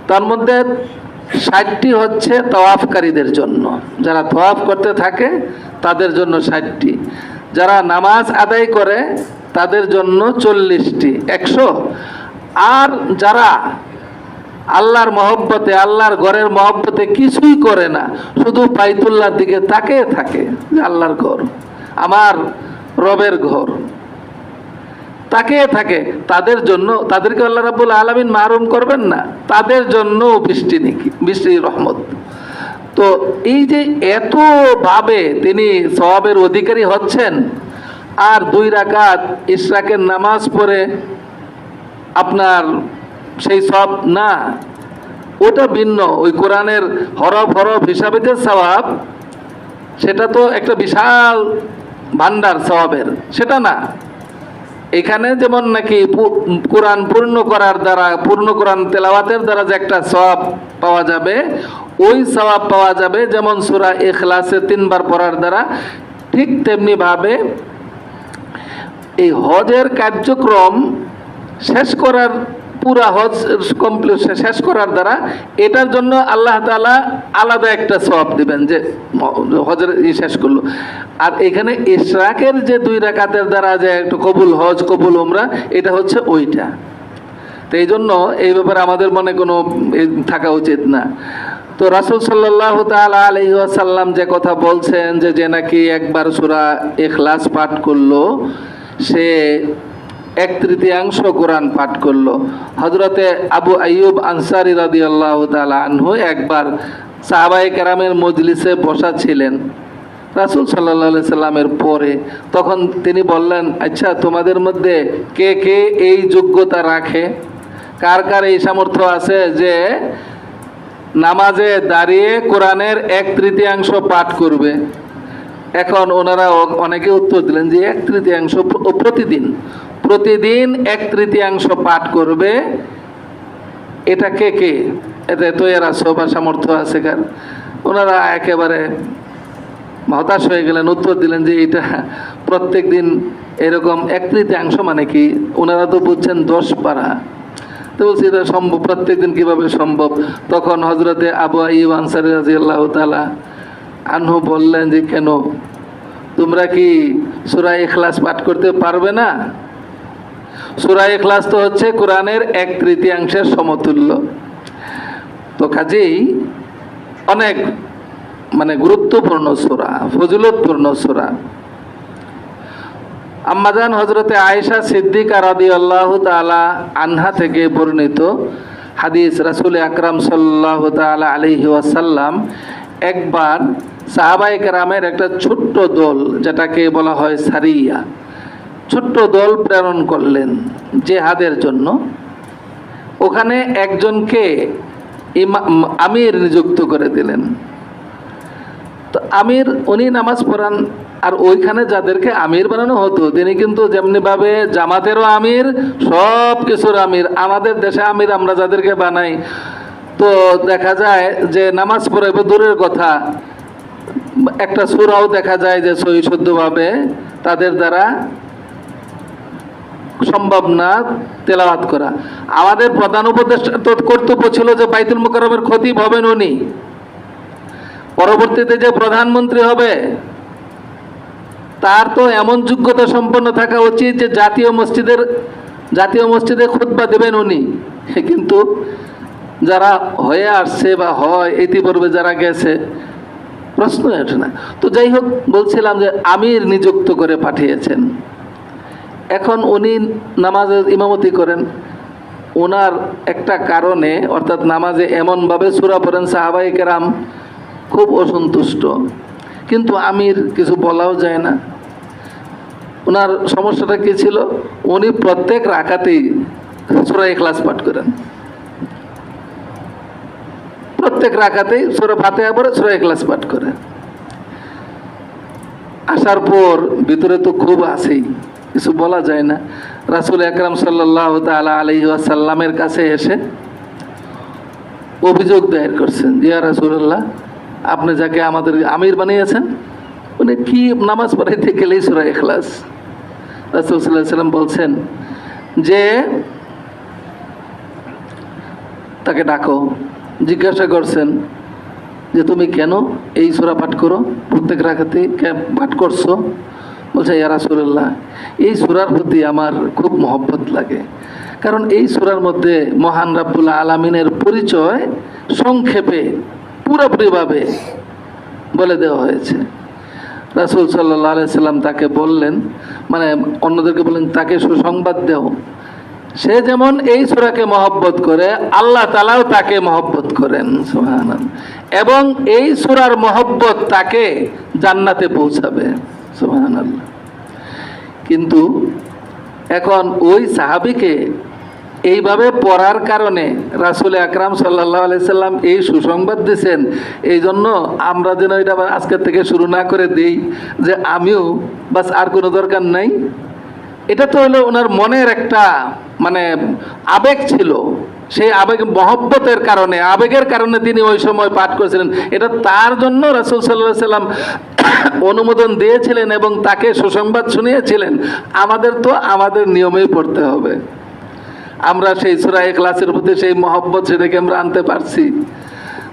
তার মধ্যে 60টি হচ্ছে তাওয়াফকারীদের জন্য, যারা তাওয়াফ করতে থাকে তাদের জন্য 60টি, যারা নামাজ আদায় করে তাদের জন্য 40টি, 100। আর যারা আল্লাহর মহব্বতে, আল্লাহর ঘরের মহব্বতে কিছুই করে না, শুধু বাইতুল্লাহর দিকে তাকিয়ে থাকে যে আল্লাহর ঘর, আমার রবের ঘর, তাকিয়ে থাকে, তাদের জন্য, তাদেরকে আল্লাহ রাব্বুল আলামিন মাহরুম করবেন না, তাদের জন্য বৃষ্টি রহমত। তো এই যে এত ভাবে তিনি সওয়াবের অধিকারী হচ্ছেন, আর 2 রাকাত ইশরাকের নামাজ পড়ে আপনার সেই সব না, ওটা ভিন্ন। ওই কোরআনের হরফ হিসাবে যে সওয়াব, সেটা তো একটা বিশাল ভান্ডার সওয়াবের, সেটা না। এখানে যেমন নাকি কোরআন পূর্ণ করার দ্বারা, পূর্ণ কোরআন তেলাওয়াতের দ্বারা যে একটা সওয়াব পাওয়া যাবে, ওই সওয়াব পাওয়া যাবে যেমন সূরা ইখলাসে 3 বার পড়ার দ্বারা, ঠিক তেমনি ভাবে এই হজের কার্যক্রম শেষ করার, পুরা হজ কমপ্লিট শেষ করার দ্বারা এটার জন্য আল্লাহ তাআলা আলাদা একটা সওয়াব দিবেন, যে হজের শেষ করলো। আর এখানে ইশরাকের যে 2 রাকাতের দ্বারা যে একটু কবুল হজ, কবুল উমরা, এটা হচ্ছে ওইটা। তো এই জন্য এই ব্যাপারে আমাদের মনে কোনো থাকা উচিত না। তো রাসূল সাল্লাল্লাহু তাআলা আলাইহি ওয়াসাল্লাম যে কথা বলছেন যে নাকি একবার সূরা ইখলাস পাঠ করলো, সে 1/3 কোরআন পাঠ করলো। হযরতে আবু আইয়ুব আনসারী রাদিয়াল্লাহু তাআলা আনহু একবার সাহাবায়ে কেরামের মজলিসে বসা ছিলেন রাসূল সাল্লাল্লাহু আলাইহি সাল্লামের পরে। তখন তিনি বললেন, আচ্ছা, তোমাদের মধ্যে কে কে এই যোগ্যতা রাখে, কার কার এই সামর্থ্য আছে যে নামাজে দাঁড়িয়ে কোরআনের 1/3 পাঠ করবে? এখন ওনারা অনেকে উত্তর দিলেন যে 1/3 প্রতিদিন 1/3 পাঠ করবে। এটা কে কে, এতে তৈয়ার আছে বা সামর্থ্য আছে কার? ওনারা একেবারে হতাশ হয়ে গেলেন, উত্তর দিলেন যে এটা প্রত্যেক দিন এরকম 1/3 মানে কি? ওনারা তো বুঝছেন 10 পারা। তো বলছি এটা সম্ভব, প্রত্যেক দিন কীভাবে সম্ভব? তখন হযরতে আবু আইয়ুব আনসারী রাদিয়াল্লাহু তাআলা আনহু বললেন যে, কেন, তোমরা কি সূরা ইখলাস পাঠ করতে পারবে না? সূরা ইখলাস তো হচ্ছে কোরআনের 1/3 সমতুল্য। তো কাজেই অনেক গুরুত্বপূর্ণ সূরা, ফজিলতপূর্ণ সূরা। আম্মাজান হযরতে আয়েশা সিদ্দিকা রাদিয়াল্লাহু তাআলা আনহা থেকে বর্ণিত হাদিস, রাসূল আকরাম সাল্লাল্লাহু তাআলা আলাইহি ওয়াসাল্লাম একবার সাহাবায়ে কেরামের একটা ছোট্ট দল, যেটাকে বলা হয় সারিয়া, ছোট্ট দল প্রেরণ করলেন জিহাদের জন্য। ওখানে একজনকে আমির নিযুক্ত করে দিলেন। তো আমির উনি নামাজ পড়ান, আর ওইখানে যাদেরকে আমির বানানো হতো তিনি কিন্তু যেমনিভাবে জামাতেরও আমির, সব কিছুর আমির। আমাদের দেশে আমির আমরা যাদেরকে বানাই, তো দেখা যায় যে নামাজ পড়াবে দূরের কথা, একটা সূরাও দেখা যায় যে সহি শুদ্ধভাবে তাদের দ্বারা সম্ভব না তেলাওয়াত করা। আমাদের প্রধান উপদেষ্টা তো কর্তব্য ছিল যে বাইতুল মুকাররমের খতিব হবেন উনি, পরবর্তীতে যে প্রধানমন্ত্রী হবে তার তো এমন যোগ্যতা সম্পন্ন থাকা উচিত যে জাতীয় মসজিদে খুতবা দেবেন উনি। কিন্তু যারা হয়ে আসছে বা হয় ইতিপূর্বে যারা গেছে, প্রশ্ন ওঠে না। তো যাই হোক, বলছিলাম যে আমির নিযুক্ত করে পাঠিয়েছেন। এখন উনি নামাজে ইমামতি করেন। ওনার একটা কারণে, অর্থাৎ নামাজে এমনভাবে সূরা পড়েন সাহাবায়ে কেরাম খুব অসন্তুষ্ট, কিন্তু আমির কিছু বলাও যায় না। ওনার সমস্যাটা কি ছিল? উনি প্রত্যেক রাকাতেই সূরা ইখলাস পাঠ করেন, প্রত্যেক রাকাতেই সূরা ফাতিহা পড়ে সূরা ইখলাস পাঠ করেন। আসার পর ভিতরে তো খুব আছেই, কিছু বলা যায় না। রাসূল আকরাম সাল্লাল্লাহু তাআলা আলাইহি ওয়াসাল্লামের কাছে এসে অভিযোগ দায়ের করছেন, ইয়া রাসূলুল্লাহ, আপনি যাকে আমাদের আমির বানিয়েছেন উনি কি নামাজ পড়াইতে গেলেই সূরা ইখলাস। রাসূল সাল্লাল্লাহু আলাইহি ওয়াসাল্লাম বলছেন যে তাকে ডাকো। জিজ্ঞাসা করছেন যে তুমি কেন এই সূরা পাঠ করো, প্রত্যেক রাকাতে পাঠ করছো? বলছে, ইয়া রাসূলুল্লাহ, এই সূরার প্রতি আমার খুব মহব্বত লাগে, কারণ এই সূরার মধ্যে মহান রাব্বুল আলামিনের পরিচয় সংক্ষেপে পুরোপুরিভাবে বলে দেওয়া হয়েছে। রাসূল সাল্লাল্লাহু আলাইহি সাল্লাম তাকে বললেন, অন্যদেরকে বললেন, তাকে সুসংবাদ দাও, সে যেমন এই সূরাকে মহব্বত করে আল্লাহ তাআলাও তাকে মহব্বত করেন। সুবহানাল্লাহ। এবং এই সূরার মহব্বত তাকে জান্নাতে পৌঁছাবে। সুবহানাল্লাহ। কিন্তু এখন ওই সাহাবীকে এইভাবে পড়ার কারণে রাসূল আকরাম সাল্লাল্লাহু আলাইহি সাল্লাম এই সুসংবাদ দিয়েছেন। এই জন্য আমরা যেন এটা আজকের থেকে শুরু না করে দেই যে আমিও বাস, আর কোনো দরকার নাই। এটা তো হলো ওনার মনের একটা আবেগ ছিল, সেই আবেগ মহব্বতের কারণে, আবেগের কারণে তিনি ওই সময় পাঠ করেছিলেন। এটা তার জন্য রাসূল সাল্লাল্লাহু আলাইহি সাল্লাম অনুমোদন দিয়েছিলেন এবং তাকে সুসংবাদ শুনিয়েছিলেন। আমাদের তো আমাদের নিয়মেই পড়তে হবে। আমরা সেই সূরা ইখলাসের প্রতি সেই মহব্বত, সেটাকে আমরা আনতে পারছি।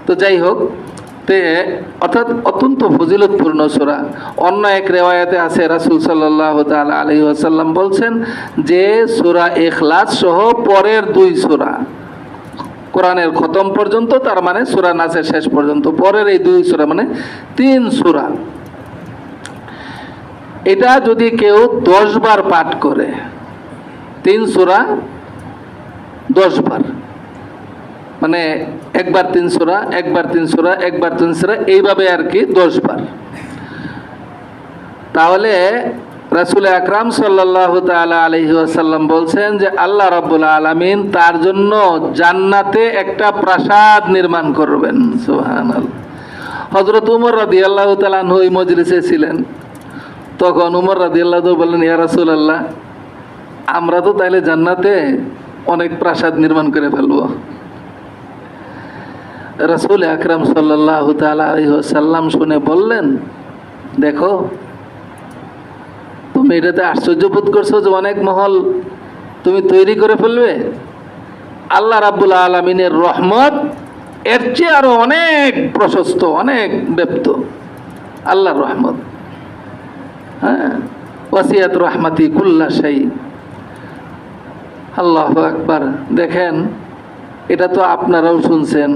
তো যাই হোক, অর্থাৎ অত্যন্ত ফজিলতপূর্ণ সূরা। অন্য এক রিওয়ায়াতে আছে রাসূল সাল্লাল্লাহু তাআলা আলাইহি ওয়াসাল্লাম বলছেন যে সূরা ইখলাস সহ পরের 2 সূরা, কোরআনের খতম পর্যন্ত, তার সূরা নাসের শেষ পর্যন্ত, পরের এই 2 সূরা 3 সূরা, এটা যদি কেউ 10 বার পাঠ করে, 3 সূরা 10 বার, একবার 3 সূরা, একবার 3 সূরা, একবার 3 সূরা, এইভাবে আর কি 10 বার, তাহলে রাসূল আকরাম সাল্লাল্লাহু তাআলা আলাইহি ওয়াসাল্লাম বলছেন যে আল্লাহ রাব্বুল আলামিন তার জন্য জান্নাতে একটা প্রাসাদ নির্মাণ করবেন। সুবহানাল্লাহ। হযরত উমর রাদিয়াল্লাহু তাআলা আনহু ওই মজলিসে ছিলেন। তখন উমর রাদিয়াল্লাহু তাআলা বললেন, ইয়া রাসূলুল্লাহ, আমরা তো তাইলে জান্নাতে অনেক প্রাসাদ নির্মাণ করে ফেলবো। রাসূল আকরাম সাল্লাল্লাহু তাআলা আলাইহি ওয়াসাল্লাম শুনে বললেন, দেখো, তুমি এটাতে আশ্চর্য বোধ করছো যে অনেক মহল তুমি তৈরি করে ফেলবে? আল্লাহ রাব্বুল আলামিনের রহমত এর চেয়ে আরো অনেক প্রশস্ত, অনেক ব্যাপ্ত আল্লাহর রহমত। হ্যাঁ, ওয়াসিয়াত রাহমাতি কুল্লা শাই। আল্লাহু আকবার। দেখেন, এটা তো আপনারাও শুনছেন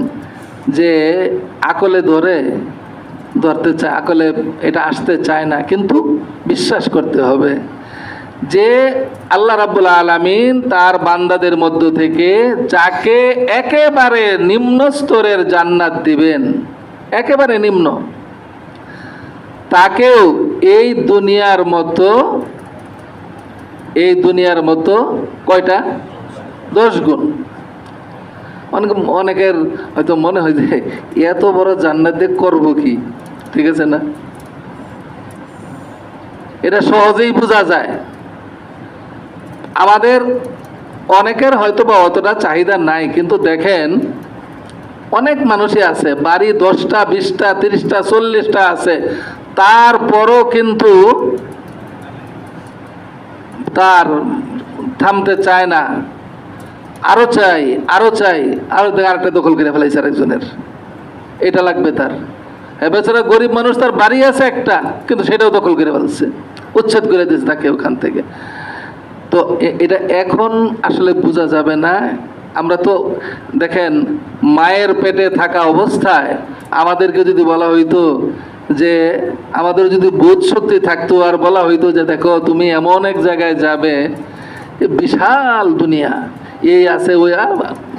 যে আকলে ধরতে চায়, আকলে এটা আসতে চায় না, কিন্তু বিশ্বাস করতে হবে যে আল্লাহ রাব্বুল আলামিন তার বান্দাদের মধ্য থেকে যাকে একেবারে নিম্ন স্তরের জান্নাত দিবেন, একেবারে নিম্ন, তাকেও এই দুনিয়ার মতো কয়টা? 10 গুণ। অনেকের হয়তো মনে হয় যে এত বড় জান্নাতে করব কি, ঠিক আছে না? এটা সহজেই বোঝা যায়। আমাদের অনেকের হয়তো বা অতটা চাহিদা নাই, কিন্তু দেখেন অনেক মানুষই আছে, বাড়ি 10টা 20টা 30টা 40টা আছে, তারপরও কিন্তু তার থামতে চায় না, আরো চাই, আরো চাই, আরো আরেকটা দখল করে ফেলাইছে আরেকজনের, এটা লাগবে তার। বেচারা গরিব মানুষ, তার বাড়ি আছে একটা, কিন্তু সেটাও দখল করে ফেলছে, উচ্ছেদ করে দিচ্ছে তাকে ওখান থেকে। তো এটা এখন আসলে বোঝা যাবে না। আমরা তো দেখেন, মায়ের পেটে থাকা অবস্থায় আমাদেরকে যদি বলা হইতো যে, আমাদের যদি বোধ শক্তি থাকতো আর বলা হইতো যে দেখো তুমি এমন এক জায়গায় যাবে, বিশাল দুনিয়া, এই আছে ওই,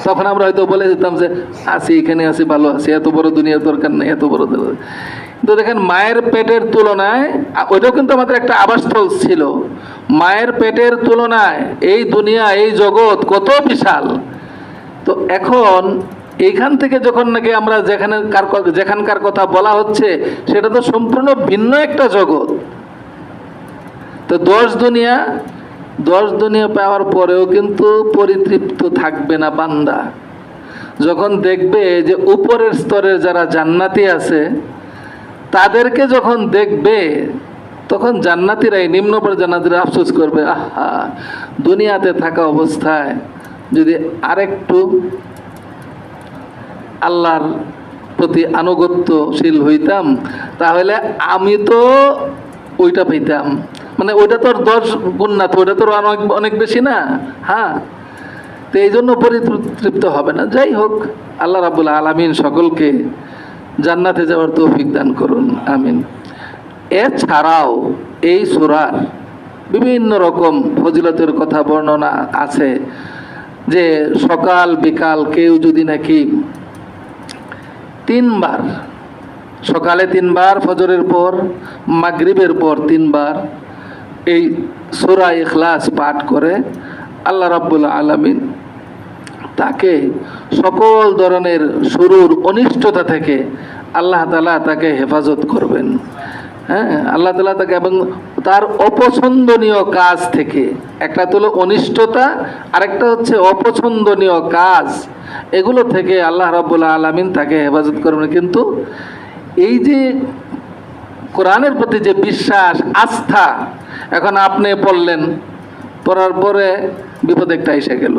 তখন আমরা হয়তো বলে দিতাম যে আছি, এখানে আছি, ভালো আছি, এত বড় দুনিয়ার দরকার নেই, এত বড়। কিন্তু দেখেন, মায়ের পেটের তুলনায়, ওইটাও কিন্তু আমাদের একটা আবাসস্থল ছিল, মায়ের পেটের তুলনায় এই দুনিয়া, এই জগৎ কত বিশাল। তো এখন এইখান থেকে যখন নাকি আমরা যেখানকার কথা বলা হচ্ছে, সেটা তো সম্পূর্ণ ভিন্ন একটা জগৎ। তো 10 দুনিয়া পাওয়ার পরেও কিন্তু পরিতৃপ্ত থাকবে না বান্দা। যখন দেখবে যে উপরের স্তরের যারা জান্নাতি আছে, তাদেরকে যখন দেখবে, তখন জান্নাতিরাই, নিম্ন পর্যায়ের জান্নাতিরা আফসোস করবে, আহা, দুনিয়াতে থাকা অবস্থায় যদি আরেকটু আল্লাহর প্রতি আনুগত্যশীল হইতাম, তাহলে আমি তো ওইটা পাইতাম। মানে ওইটা তো 10 গুণ না, তো ওইটা তো অনেক বেশি না। হ্যাঁ, তো এই জন্য পরিতৃপ্ত হবে না। যাই হোক, আল্লাহ রাব্বুল আলামিন সকলকে জান্নাতে যাওয়ার তৌফিক দান করুন, আমিন। এছাড়াও এই সূরার বিভিন্ন রকম ফজিলতের কথা বর্ণনা আছে, যে সকাল বিকাল কেউ যদি নাকি 3 বার, সকালে 3 বার, ফজরের পর, মাগরিবের পর 3 বার এই সূরা ইখলাস পাঠ করে, আল্লাহ রাব্বুল আলামিন তাকে সকল ধরনের শুরুর অনিষ্টতা থেকে আল্লাহ তাআলা তাকে হেফাজত করবেন। হ্যাঁ, আল্লাহ তাআলা তাকে, এবং তার অপছন্দনীয় কাজ থেকে, একটা হলো অনিষ্টতা, আরেকটা হচ্ছে অপছন্দনীয় কাজ, এগুলো থেকে আল্লাহ রাব্বুল আলামিন তাকে হেফাজত করবেন। কিন্তু এই যে কোরআনের প্রতি যে বিশ্বাস, আস্থা, এখন আপনি পড়ার পরে বিপদ একটা এসে গেল,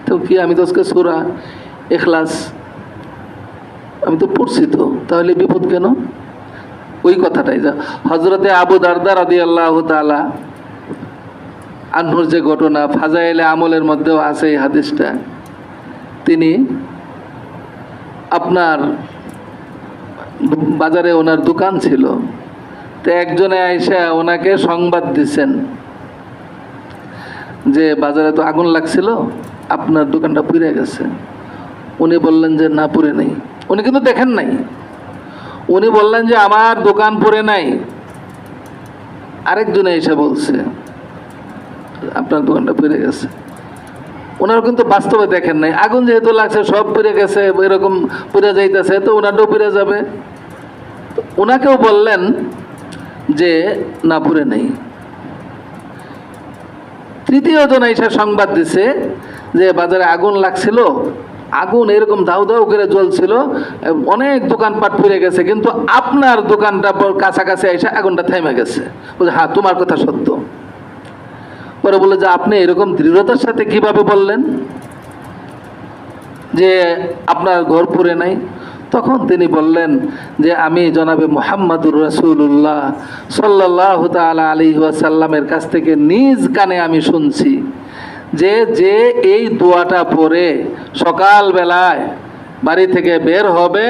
তো কি, আমি তো আজকে সূরা ইখলাস আমি তো পড়ছি, তো তাহলে বিপদ কেন? ওই কথাটাই, যা হযরতে আবু দারদা রাদিয়াল্লাহু তাআলা আনহুর যে ঘটনা, ফাজাইলে আমলের মধ্যেও আছে এই হাদিসটা। তিনি আপনার বাজারে ওনার দোকান ছিল, তো একজনে আইসা ওনাকে সংবাদ দিছেন যে বাজারে তো আগুন লাগছিল, আপনার দোকানটা পুড়ে গেছে। উনি বললেন যে না, পুড়ে নেই। উনি কিন্তু দেখেন নাই, উনি বললেন যে আমার দোকান পুড়ে নাই। আরেকজনে এসে বলছে আপনার দোকানটা পুড়ে গেছে। ওনারা কিন্তু বাস্তবে দেখেন নাই, আগুন যেহেতু লাগছে সব পুড়ে গেছে, এরকম পুড়ে যাইতেছে, তো ওনারটাও পুড়ে যাবে। ওনাকেও বললেন যে না, পুড়ে নেই। তৃতীয় জন এসে সংবাদ দিছে যে বাজারে আগুন লাগছিল, আগুন এরকম দাউ দাউ করে জ্বলছিল, অনেক দোকানপাট পুড়ে গেছে, কিন্তু আপনার দোকানটা কাছাকাছি এসে আগুনটা থেমে গেছে। বলছে হ্যাঁ, তোমার কথা সত্য। পরে বলে যে আপনি এরকম দৃঢ়তার সাথে কিভাবে বললেন যে আপনার ঘর পুড়ে নাই? তখন তিনি বললেন যে আমি জনাবে মুহাম্মাদুর রাসূলুল্লাহ সাল্লাল্লাহু তাআলা আলাইহি ওয়াসাল্লামের কাছ থেকে নিজ কানে আমি শুনছি যে যে এই দোয়াটা পড়ে সকালবেলায় বাড়ি থেকে বের হবে,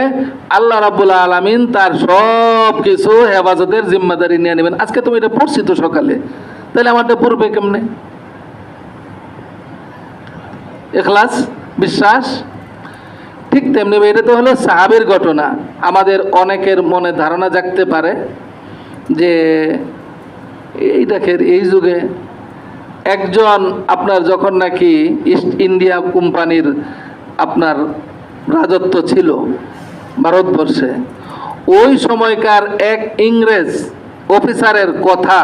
আল্লাহ রাব্বুল আলামিন তার সব কিছু হেফাজতের জিম্মাদারি নিয়ে নেবেন। আজকে তুমি এটা পড়ছি তো সকালে, তাহলে আমারটা পড়বে কেমনে? ইখলাস, বিশ্বাস। ঠিক তেমনি এটা তো হলো সাহাবীর ঘটনা। আমাদের অনেকের মনে ধারণা জাগতে পারে যে এই দেখেন এই যুগে একজন আপনার যখন নাকি ইস্ট ইন্ডিয়া কোম্পানির আপনার রাজত্ব ছিল ভারতবর্ষে, ওই সময়কার এক ইংরেজ অফিসারের কথা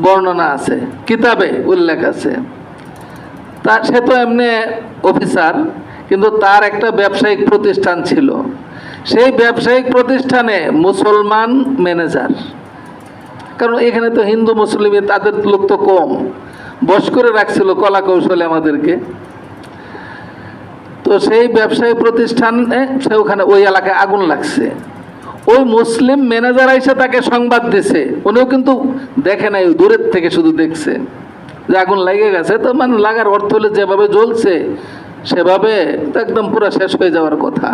বর্ণনা আছে, কিতাবে উল্লেখ আছে। তা সে তো এমনি অফিসার, কিন্তু তার একটা ব্যবসায়িক প্রতিষ্ঠান ছিল। সেই ব্যবসায়িক প্রতিষ্ঠানে মুসলমান ম্যানেজার, কারণ এখানে তো হিন্দু মুসলিম তাদের লোক তো কম, বশ করে রাখছিল কলা কৌশলে আমাদেরকে। তো সেই ব্যবসায়ী প্রতিষ্ঠানে সে ওখানে ওই এলাকায় আগুন লাগছে। ওই মুসলিম ম্যানেজার এসে তাকে সংবাদ দিছে, উনিও কিন্তু দেখে নাই, দূরের থেকে শুধু দেখছে যে আগুন লেগে গেছে। তো মানে লাগার অর্থ হলে যেভাবে জ্বলছে সেভাবে তো একদম পুরো শেষ হয়ে যাওয়ার কথা।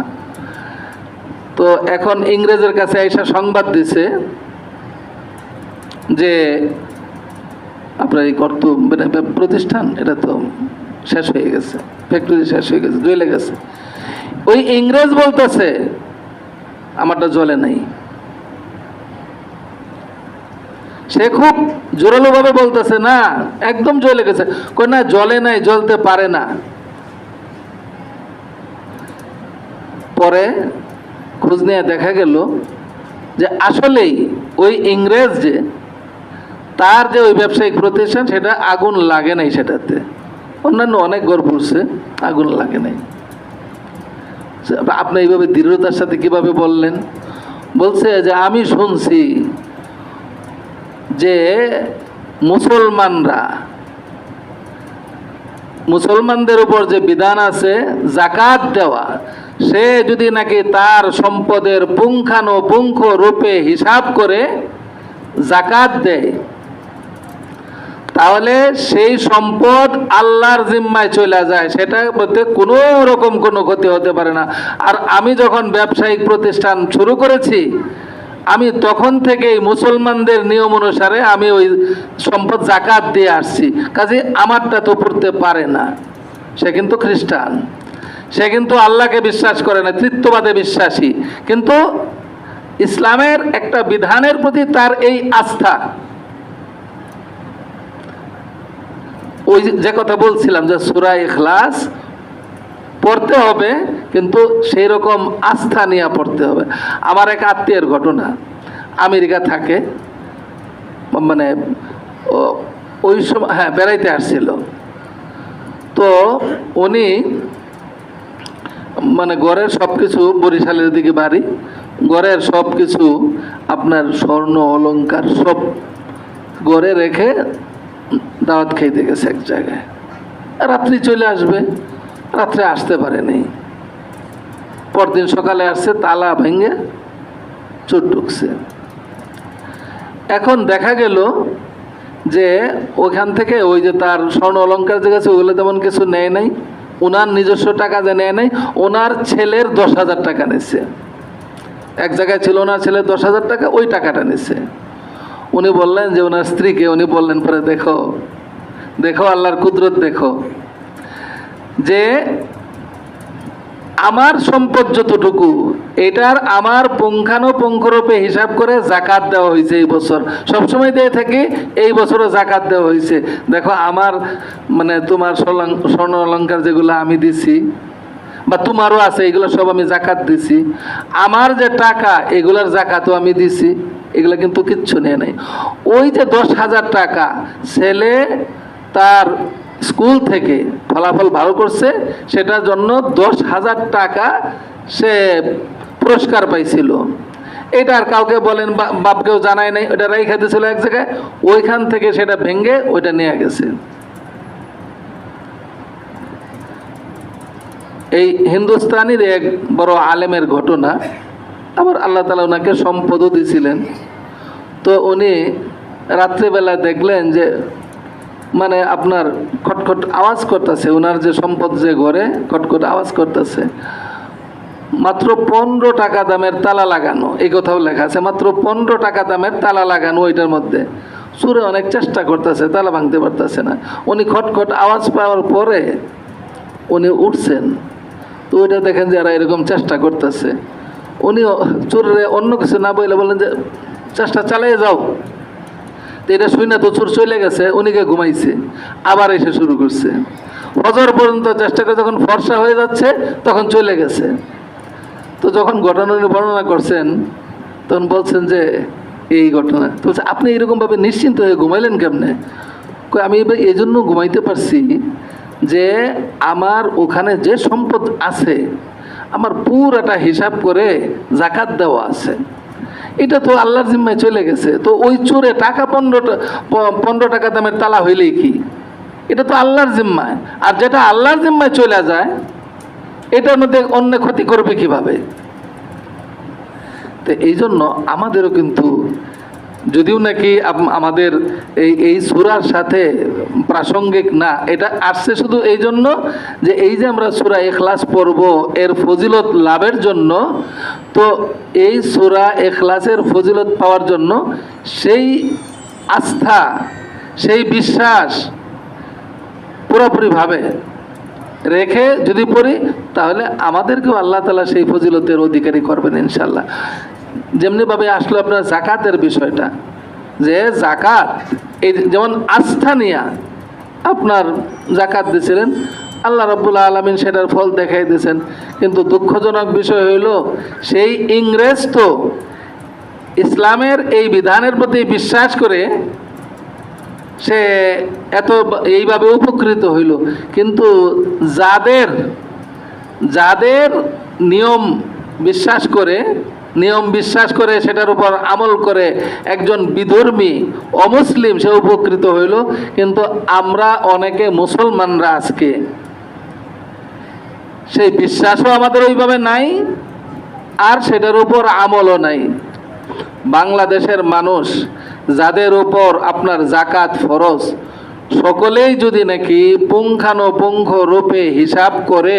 তো এখন ইংরেজের কাছে এসে সংবাদ দিছে যে আপনার এই প্রতিষ্ঠান এটা তো শেষ হয়ে গেছে, ফ্যাক্টরি শেষ হয়ে গেছে, জ্বলে গেছে। ওই ইংরেজ বলতেছে আমারটা জ্বলে নাই। সে খুব জোরালো ভাবে বলতেছে না একদম জ্বলে গেছে, কই না জ্বলে নাই, জ্বলতে পারে না। পরে খোঁজ নিয়ে দেখা গেল যে আসলেই ওই ইংরেজ যে তার যে ওই ব্যবসায়িক প্রতিষ্ঠান সেটা আগুন লাগে নাই, সেটাতে অন্যান্য অনেক ঘর পড়ছে, আগুন লাগে নাই। আপনি এইভাবে দৃঢ়তার সাথে কিভাবে বললেন? বলছে যে আমি শুনছি যে মুসলমানদের উপর যে বিধান আছে জাকাত দেওয়া, সে যদি নাকি তার সম্পদের পুঙ্খানুপুঙ্খ রূপে হিসাব করে জাকাত দেয়, তাহলে সেই সম্পদ আল্লাহর জিম্মায় চলে যায়, সেটা বলতে কোনো রকম কোনো ক্ষতি হতে পারে না। আর আমি যখন ব্যবসায়িক প্রতিষ্ঠান শুরু করেছি, আমি তখন থেকেই মুসলমানদের নিয়ম অনুসারে আমি ওই সম্পদ জাকাত দিয়ে আসছি, কাজে আমারটা তো পড়তে পারে না। সে কিন্তু খ্রিস্টান, সে কিন্তু আল্লাহকে বিশ্বাস করে না, তৃত্ববাদে বিশ্বাসী, কিন্তু ইসলামের একটা বিধানের প্রতি তার এই আস্থা। ওই যে কথা বলছিলাম যে সূরা ইখলাস পড়তে হবে, কিন্তু সেই রকম আস্থা নিয়ে পড়তে হবে। আমার এক আত্মীয়ের ঘটনা, আমেরিকা থাকে, মানে ওই সময় হ্যাঁ বেড়াইতে আসছিল। তো উনি মানে ঘরের সব কিছু, বরিশালের দিকে বাড়ি, ঘরের সব কিছু আপনার স্বর্ণ অলংকার সব ঘরে রেখে দাওয়াত খাইতে গেছে এক জায়গায়, রাত্রি চলে আসবে, রাত্রে আসতে পারেনি। পরদিন সকালে আসছে, তালা ভেঙে চোর ঢুকছে। এখন দেখা গেল যে ওখান থেকে ওই যে তার স্বর্ণ অলংকার যে গেছে ওগুলো তেমন কিছু নেয় নাই, ওনার নিজস্ব টাকা যে নেয় নাই, ওনার ছেলের 10,000 টাকা নিচ্ছে। এক জায়গায় ছিল ওনার ছেলের 10,000 টাকা, ওই টাকাটা নিচ্ছে। উনি বললেন যে ওনার স্ত্রীকে, উনি বললেন পরে দেখো দেখো আল্লাহর কুদরত দেখো, যে আমার সম্পদ যতটুকু এটার আমার পুঙ্খানুপুঙ্খরূপে হিসাব করে জাকাত দেওয়া হয়েছে এই বছর, সবসময় দিয়ে থাকি, এই বছরও জাকাত দেওয়া হয়েছে। দেখো আমার মানে তোমার স্বর্ণ অলংকার যেগুলো আমি দিছি বা তোমারও আছে, এগুলো সব আমি জাকাত দিছি, আমার যে টাকা এগুলার জাকাতও আমি দিছি, এগুলো কিন্তু কিচ্ছু নেই নাই। ওই যে 10,000 টাকা ছেলে তার স্কুল থেকে ফলাফল ভালো করছে, সেটার জন্য 10,000 টাকা সে পুরস্কার পাইছিল। এটা আর কাউকে বলেন বাপকেও জানায় নাই, ওটা রেখে দিয়েছিল এক জায়গায়, ওইখান থেকে সেটা ভেঙে ওইটা নিয়ে গেছে। এই হিন্দুস্তানির এক বড় আলেমের ঘটনা। আবার আল্লাহ তাআলা ওনাকে সম্পদও দিয়েছিলেন। তো উনি রাত্রিবেলা দেখলেন যে মানে আপনার খটখট আওয়াজ করতেছে, ওনার যে সম্পদ যে ঘরে খটখট আওয়াজ করতেছে। মাত্র 15 টাকা দামের তালা লাগানো, এই কথাও লেখা আছে, মাত্র 15 টাকা দামের তালা লাগানো ওইটার মধ্যে। চোরে অনেক চেষ্টা করতেছে, তালা ভাঙতে পারতেছে না। উনি খটখট আওয়াজ পাওয়ার পরে উনি উঠছেন, তো ওইটা দেখেন যারা এরকম চেষ্টা করতেছে, উনি চোরে অন্য কিছু না বলে বলেন যে চেষ্টা চালিয়ে যাও। তো এটা শুই না, তো চোর চলে গেছে, উনিকে ঘুমাইছে, আবার এসে শুরু করছে। ফজর পর্যন্ত চেষ্টা করে যখন ফর্সা হয়ে যাচ্ছে তখন চলে গেছে। তো যখন ঘটনা উনি বর্ণনা করছেন তখন বলছেন যে এই ঘটনা, তো বলছে আপনি এরকমভাবে নিশ্চিন্ত হয়ে ঘুমাইলেন কেমনে? আমি এই জন্য ঘুমাইতে পারছি যে আমার ওখানে যে সম্পদ আছে আমার পুরাটা হিসাব করে জাকাত দেওয়া আছে, এটা তো আল্লাহর জিম্মায় চলে গেছে। তো ওই চোরে টাকা 15 টাকা দামের তালা হইলেই কি, এটা তো আল্লাহর জিম্মায়। আর যেটা আল্লাহর জিম্মায় চলে যায় এটার মধ্যে অন্য ক্ষতি করবে কিভাবে? তো এই জন্য আমাদেরও কিন্তু, যদিও নাকি আমাদের এই সূরার সাথে প্রাসঙ্গিক না, এটা আসছে শুধু এই জন্য যে এই যে আমরা সূরা ইখলাস পড়ব এর ফজিলত লাভের জন্য। তো এই সূরা ইখলাসের ফজিলত পাওয়ার জন্য সেই আস্থা, সেই বিশ্বাস পুরোপুরিভাবে রেখে যদি পড়ি তাহলে আমাদেরকেও আল্লাহ তাআলা সেই ফজিলতের অধিকারী করবেন ইনশাআল্লাহ। যেমনিভাবে আসলো আপনার জাকাতের বিষয়টা, যে জাকাত এই যেমন আস্থা নিয়া আপনার জাকাত দিয়েছিলেন, আল্লাহ রাব্বুল আলামিন সেটার ফল দেখাই দিয়েছেন। কিন্তু দুঃখজনক বিষয় হইল সেই ইংরেজ তো ইসলামের এই বিধানের প্রতি বিশ্বাস করে সে এত এইভাবে উপকৃত হইল, কিন্তু যাদের নিয়ম বিশ্বাস করে সেটার উপর আমল করে একজন বিধর্মী অমুসলিম সে উপকৃত হইল। কিন্তু আমরা অনেকে মুসলমানরা আজকে সেই বিশ্বাসও আমাদের ওইভাবে নাই, আর সেটার উপর আমলও নাই। বাংলাদেশের মানুষ যাদের উপর আপনার জাকাত ফরজ, সকলেই যদি নাকি পুঙ্খানুপুঙ্খ রূপে হিসাব করে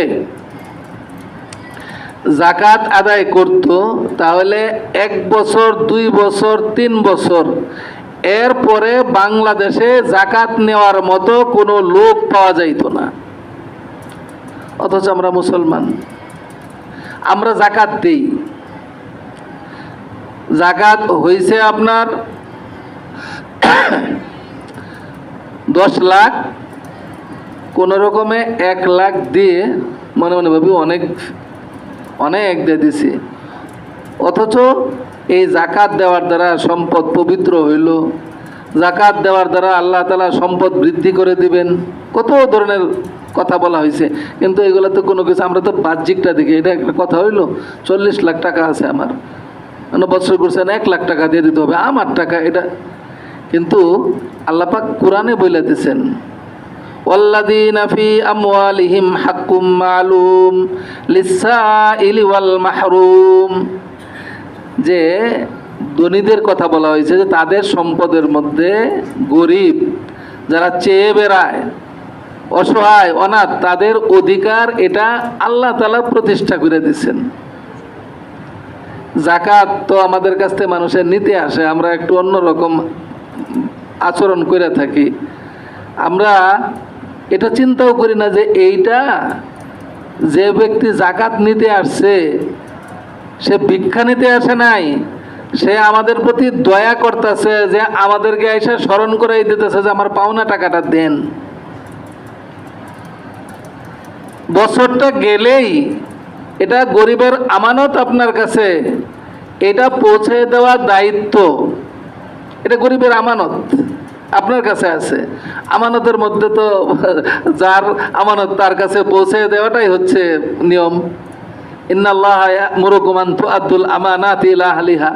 জাকাত আদায় করত, তাহলে 1 বছর 2 বছর 3 বছর এরপরে বাংলাদেশে জাকাত নেওয়ার মতো কোনো লোক পাওয়া যাইত না। অথচ আমরা মুসলমান, আমরা জাকাত দেই। জাকাত হয়েছে আপনার 10 লাখ, কোনো রকমে 1 লাখ দিয়ে মনে মনে ভাবি অনেক দিয়ে দিছি। অথচ এই জাকাত দেওয়ার দ্বারা সম্পদ পবিত্র হইল, জাকাত দেওয়ার দ্বারা আল্লাহ তাআলা সম্পদ বৃদ্ধি করে দিবেন, কত ধরনের কথা বলা হয়েছে। কিন্তু এগুলো তো কোনো কিছু, আমরা তো বাহ্যিকটা দেখি। এটা একটা কথা হইল 40 লাখ টাকা আছে আমার, বছর করছেন 1 লাখ টাকা দিয়ে দিতে হবে আমার টাকা এটা। কিন্তু আল্লাহ পাক কোরআনে বলে দিয়েছেন, ওয়াল্লাযীনা ফী আমওয়ালিহিম হাক্কুম মালুম লিস-সাইলি ওয়াল মাহরুম, যে ধনীদের কথা বলা হয়েছে যে তাদের সম্পদের মধ্যে গরিব যারা চেয়ে বেড়ায়, অসহায় অনাথ, তাদের অধিকার এটা আল্লাহ তাআলা প্রতিষ্ঠা করে দিয়েছেন। জাকাত তো আমাদের কাছ থেকে মানুষের নিতে আসে, আমরা একটু অন্যরকম আচরণ করে থাকি। আমরা এটা চিন্তাও করি না যে এইটা যে ব্যক্তি জাকাত নিতে আসছে সে ভিক্ষা নিতে আসে নাই, সে আমাদের প্রতি দয়া করতেছে, যে আমাদেরকে এসে স্মরণ করাই দিতেছে যে আমার পাওনা টাকাটা দেন। বছরটা গেলেই এটা গরিবের আমানত আপনার কাছে, এটা পৌঁছে দেওয়ার দায়িত্ব, এটা গরিবের আমানত আপনার কাছে আছে। আমানতের মধ্যে তো যার আমানত তার কাছে পৌঁছে দেওয়াটাই হচ্ছে নিয়ম। ইন্নাল্লাহা ইয়া'মুরুকুম আন তু'আদ্দুল আমানাতি ইলা আহলিহা,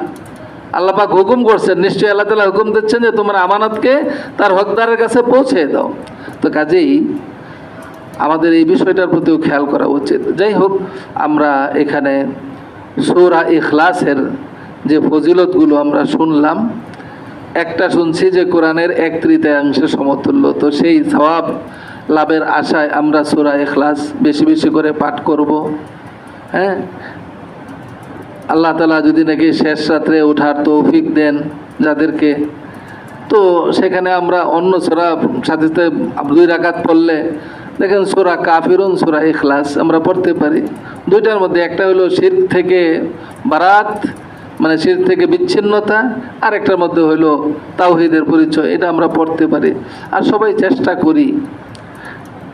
আল্লাহ পাক হুকুম করছেন, নিশ্চয়ই আল্লাহ তাআলা হুকুম দিচ্ছেন যে তোমরা আমানতকে তার হকদারের কাছে পৌঁছে দাও। তো কাজেই আমাদের এই বিষয়টার প্রতিও খেয়াল করা উচিত। যাই হোক, আমরা এখানে সূরা ইখলাসের যে ফজিলতগুলো আমরা শুনলাম, একটা শুনছি যে কোরআনের 1/3 সমতুল্য। তো সেই সওয়াব লাভের আশায় আমরা সূরা ইখলাস বেশি বেশি করে পাঠ করব। হ্যাঁ, আল্লাহ তাআলা যদি নাকি শেষ রাত্রে ওঠার তৌফিক দেন যাদেরকে, তো সেখানে আমরা অন্য সূরা সাথে 2 রাকাত পড়লে দেখেন সূরা কাফিরুন, সূরা ইখলাস আমরা পড়তে পারি। দুইটার মধ্যে একটা হলো শিরক থেকে বারাত, মানে শিরক থেকে বিচ্ছিন্নতা, আর একটার মধ্যে হলো তাওহীদের পরিচয়। এটা আমরা পড়তে পারি আর সবাই চেষ্টা করি।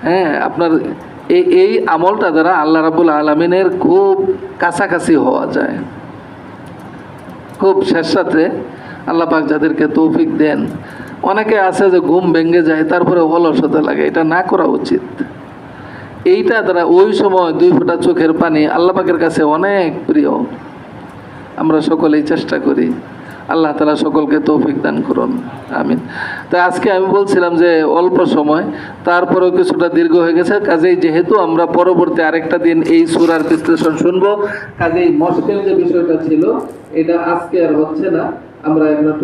হ্যাঁ, আপনার এই আমলটা দ্বারা আল্লাহ রাব্বুল আলামিনের খুব কাছাকাছি হওয়া যায়। খুব শেষ রাত্রে আল্লাহ পাক যাদেরকে তৌফিক দেন, অনেকে আছে যে ঘুম ভেঙে যায় তারপরে অলসতা লাগে, এটা না করা উচিত। এইটা দ্বারা ওই সময় 2 ফোঁটা চোখের পানি আল্লাহ পাকের কাছে অনেক প্রিয়। আমরা সকলেই চেষ্টা করি। আল্লাহ তাআলা সকলকে তৌফিক দান করুন, আমিন। তাই আজকে আমি বলছিলাম যে অল্প সময়, তারপরেও কিছুটা দীর্ঘ হয়ে গেছে। কাজেই যেহেতু আমরা পরবর্তী আরেকটা দিন এই সূরার বিশ্লেষণ শুনবো, কাজেই মশকের যে বিষয়টা ছিল এটা আজকে আর হচ্ছে না। আমরা একমাত্র